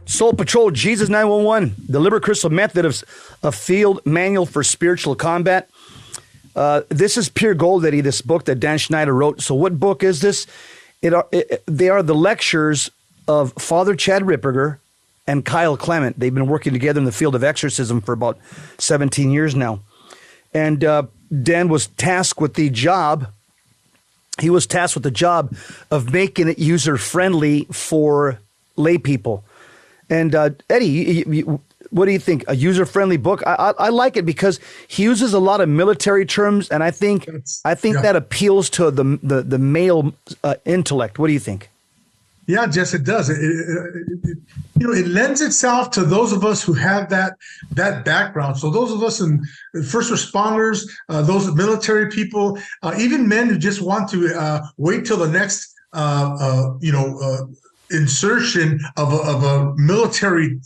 Soul Patrol, Jesus 911, the Liber Crystal Method of a Field Manual for Spiritual Combat. This is pure gold, Eddie, this book that Dan Schneider wrote. So what book is this? They are the lectures of Father Chad Ripperger and Kyle Clement. They've been working together in the field of exorcism for about 17 years now. And Dan was tasked with the job. He was tasked with the job of making it user-friendly for lay people. And Eddie, what do you think? A user-friendly book? I like it because he uses a lot of military terms, and I think that appeals to the male intellect. What do you think? Yeah, Jess, it does. It lends itself to those of us who have that background. So those of us in first responders, those military people, even men who just want to wait till the next, insertion of a military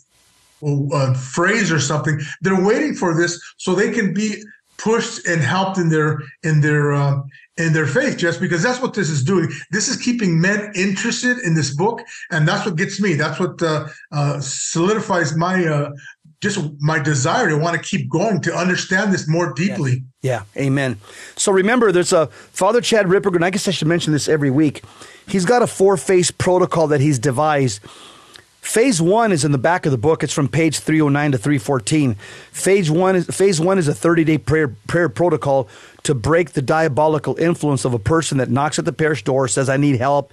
phrase or something. They're waiting for this so they can be pushed and helped in their faith, just because that's what this is doing. This is keeping men interested in this book, and that's what gets me. That's what solidifies my desire to want to keep going, to understand this more deeply. Yes. Yeah, amen. So remember, there's a Father Chad Ripperger, and I guess I should mention this every week. He's got a 4-phase protocol that he's devised. Phase 1 is in the back of the book. It's from page 309 to 314. Phase 1 is a 30-day prayer protocol to break the diabolical influence of a person that knocks at the parish door, says, I need help,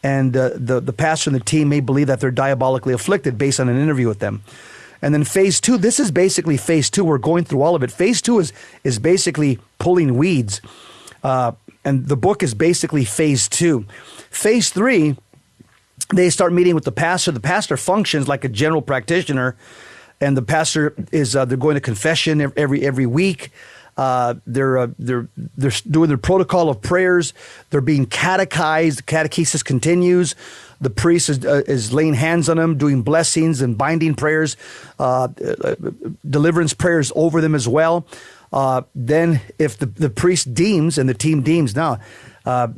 and the pastor and the team may believe that they're diabolically afflicted based on an interview with them. And then phase 2, this is basically phase 2. We're going through all of it. Phase 2 is basically pulling weeds. And the book is basically phase 2. Phase 3, they start meeting with the pastor. The pastor functions like a general practitioner, and the pastor is they're going to confession every week. They're doing their protocol of prayers. They're being catechized. The catechesis continues. The priest is laying hands on them, doing blessings and binding prayers, deliverance prayers over them as well. Then if the priest deems and the team deems, now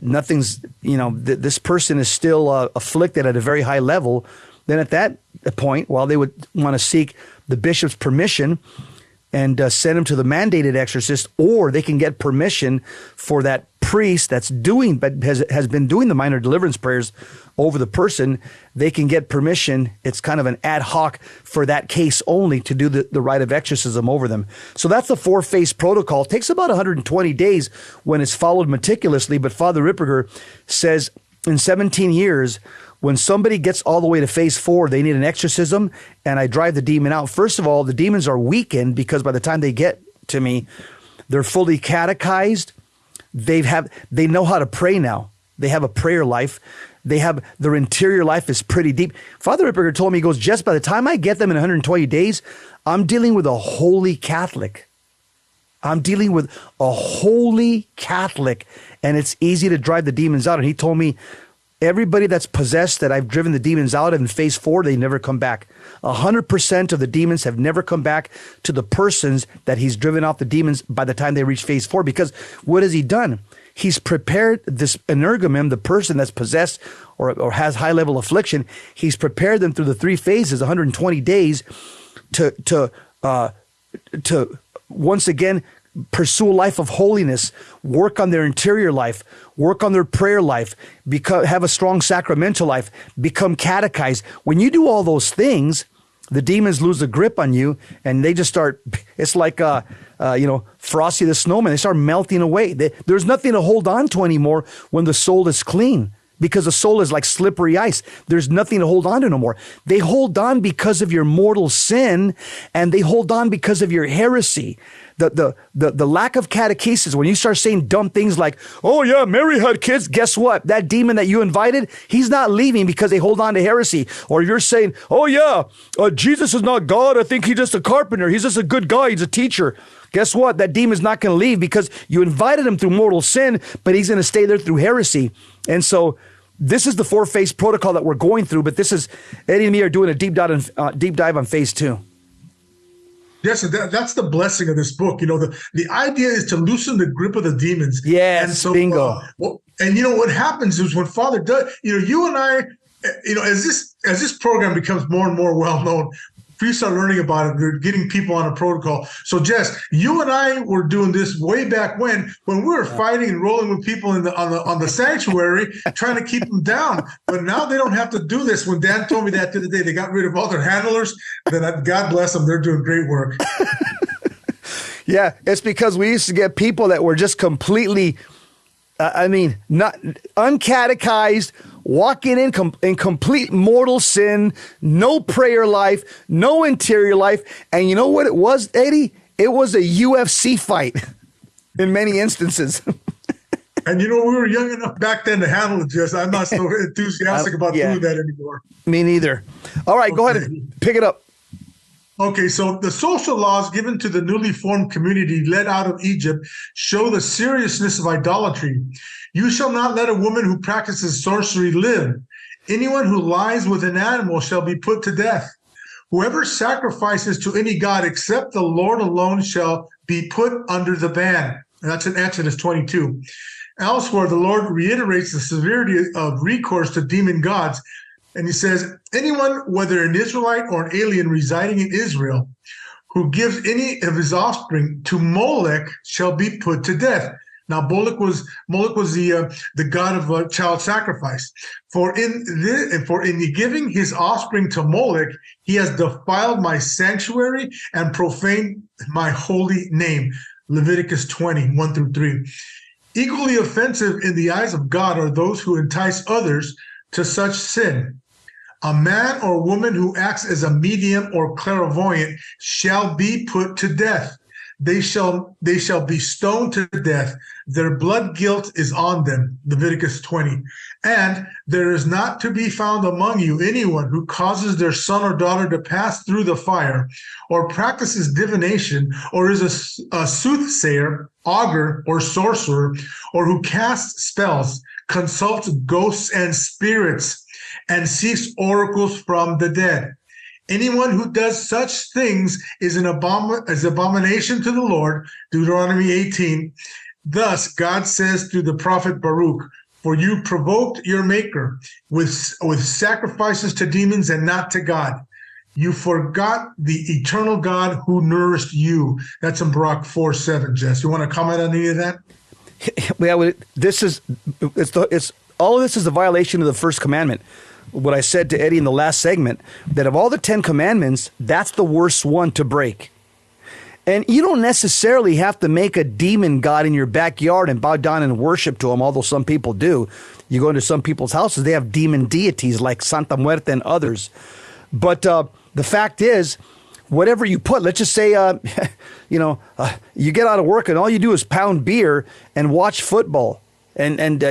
nothing's, this person is still afflicted at a very high level, then at that point, while they would want to seek the bishop's permission and send him to the mandated exorcist, or they can get permission for that priest that's doing, but has been doing the minor deliverance prayers over the person. They can get permission. It's kind of an ad hoc for that case only to do the rite of exorcism over them. So that's the 4-phase protocol. It takes about 120 days when it's followed meticulously. But Father Ripperger says in 17 years, when somebody gets all the way to phase 4, they need an exorcism, and I drive the demon out. First of all, the demons are weakened because by the time they get to me, they're fully catechized. They know how to pray now. They have a prayer life. Their interior life is pretty deep. Father Ripperger told me, he goes, Jess, by the time I get them in 120 days, I'm dealing with a holy Catholic. I'm dealing with a holy Catholic, and it's easy to drive the demons out. And he told me, everybody that's possessed that I've driven the demons out in phase 4, they never come back. 100% of the demons have never come back to the persons that he's driven out the demons by the time they reach phase 4. Because what has he done? He's prepared this energumen, the person that's possessed or has high level affliction. He's prepared them through the 3 phases, 120 days, to once again pursue a life of holiness, work on their interior life, work on their prayer life, have a strong sacramental life, become catechized. When you do all those things, the demons lose a grip on you, and they just start, it's like, Frosty the Snowman. They start melting away. There's nothing to hold on to anymore when the soul is clean, because the soul is like slippery ice. There's nothing to hold on to no more. They hold on because of your mortal sin, and they hold on because of your heresy. The lack of catechesis, when you start saying dumb things like, oh yeah, Mary had kids, guess what? That demon that you invited, he's not leaving because they hold on to heresy. Or you're saying, oh yeah, Jesus is not God. I think he's just a carpenter. He's just a good guy. He's a teacher. Guess what? That demon's not going to leave because you invited him through mortal sin, but he's going to stay there through heresy. And so this is the 4-phase protocol that we're going through, but this is, Eddie and me are doing a deep dive on phase 2. Yes, that's the blessing of this book. The idea is to loosen the grip of the demons. Yes, and so, bingo. What happens is when Father does, you and I as this program becomes more and more well known, we start learning about it. We're getting people on a protocol. So, Jess, you and I were doing this way back when we were fighting and rolling with people on the sanctuary, trying to keep them down. But now they don't have to do this. When Dan told me that the other day, they got rid of all their handlers. Then God bless them, they're doing great work. Yeah, it's because we used to get people that were just completely, not uncatechized, walking in complete mortal sin, no prayer life, no interior life. And you know what it was, Eddie? It was a UFC fight in many instances. And we were young enough back then to handle it, Jess. I'm not so enthusiastic about doing that anymore. Me neither. All right, go ahead and pick it up. Okay, so the social laws given to the newly formed community led out of Egypt show the seriousness of idolatry. You shall not let a woman who practices sorcery live. Anyone who lies with an animal shall be put to death. Whoever sacrifices to any god except the Lord alone shall be put under the ban. And that's in Exodus 22. Elsewhere, the Lord reiterates the severity of recourse to demon gods. And he says, anyone, whether an Israelite or an alien residing in Israel, who gives any of his offspring to Molech shall be put to death. Now, Molech was the god of child sacrifice. For in giving his offspring to Molech, he has defiled my sanctuary and profaned my holy name. Leviticus 20, 1-3. Equally offensive in the eyes of God are those who entice others to such sin. A man or woman who acts as a medium or clairvoyant shall be put to death. They shall be stoned to death. Their blood guilt is on them. Leviticus 20. And there is not to be found among you anyone who causes their son or daughter to pass through the fire, or practices divination, or is a soothsayer, augur, or sorcerer, or who casts spells, consults ghosts and spirits, and seeks oracles from the dead. Anyone who does such things is an abomination to the Lord. Deuteronomy 18. Thus, God says through the prophet Baruch, for you provoked your maker with sacrifices to demons and not to God. You forgot the eternal God who nourished you. That's in Baruch 4:7, Jess. You want to comment on any of that? Well, all of this is a violation of the first commandment. What I said to Eddie in the last segment, that of all the 10 commandments, that's the worst one to break. And you don't necessarily have to make a demon god in your backyard and bow down and worship to him, although some people do. You go into some people's houses, they have demon deities like Santa Muerte and others. But the fact is, whatever you put, let's just say, you get out of work and all you do is pound beer and watch football. And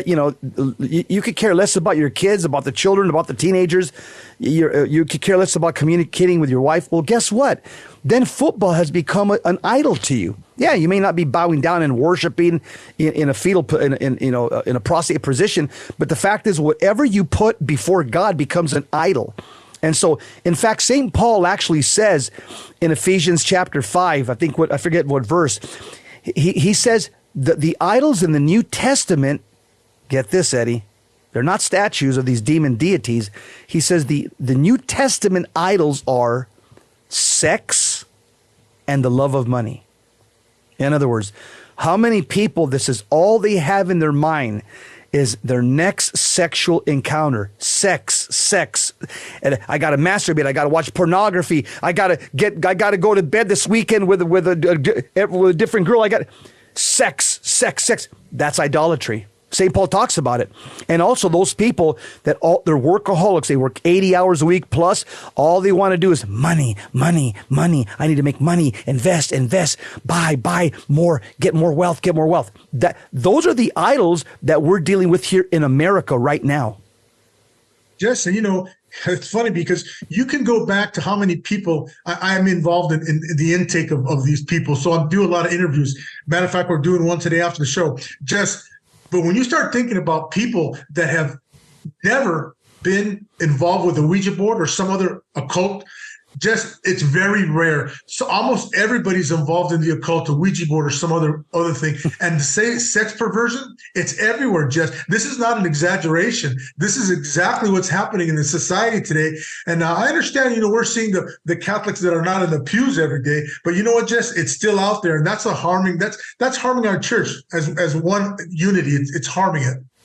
you could care less about your kids, about the children, about the teenagers. You could care less about communicating with your wife. Well, guess what? Then football has become an idol to you. Yeah, you may not be bowing down and worshiping in a fetal, in a prostrate position, but the fact is, whatever you put before God becomes an idol. And so, in fact, St. Paul actually says in Ephesians chapter 5, I forget what verse, he says, the idols in the New Testament, get this, Eddie, they're not statues of these demon deities. He says the New Testament idols are sex and the love of money. In other words, how many people, this is all they have in their mind, is their next sexual encounter. Sex. And I got to masturbate. I got to watch pornography. I got to go to bed this weekend with a different girl. Sex. That's idolatry. St. Paul talks about it. And also those people that they're workaholics. They work 80 hours a week plus. All they want to do is money. I need to make money, invest, buy more, get more wealth. Those are the idols that we're dealing with here in America right now. Jesse, it's funny because you can go back to how many people I'm involved in the intake of these people. So I do a lot of interviews. Matter of fact, we're doing one today after the show. But when you start thinking about people that have never been involved with a Ouija board or some other occult, Just it's very rare. So almost everybody's involved in the occult, a Ouija board, or some other thing. And to say sex perversion, it's everywhere. Just this is not an exaggeration. This is exactly what's happening in the society today. And I understand, we're seeing the Catholics that are not in the pews every day, but you know what, Jess? It's still out there, and that's harming our church as one unity. It's harming it.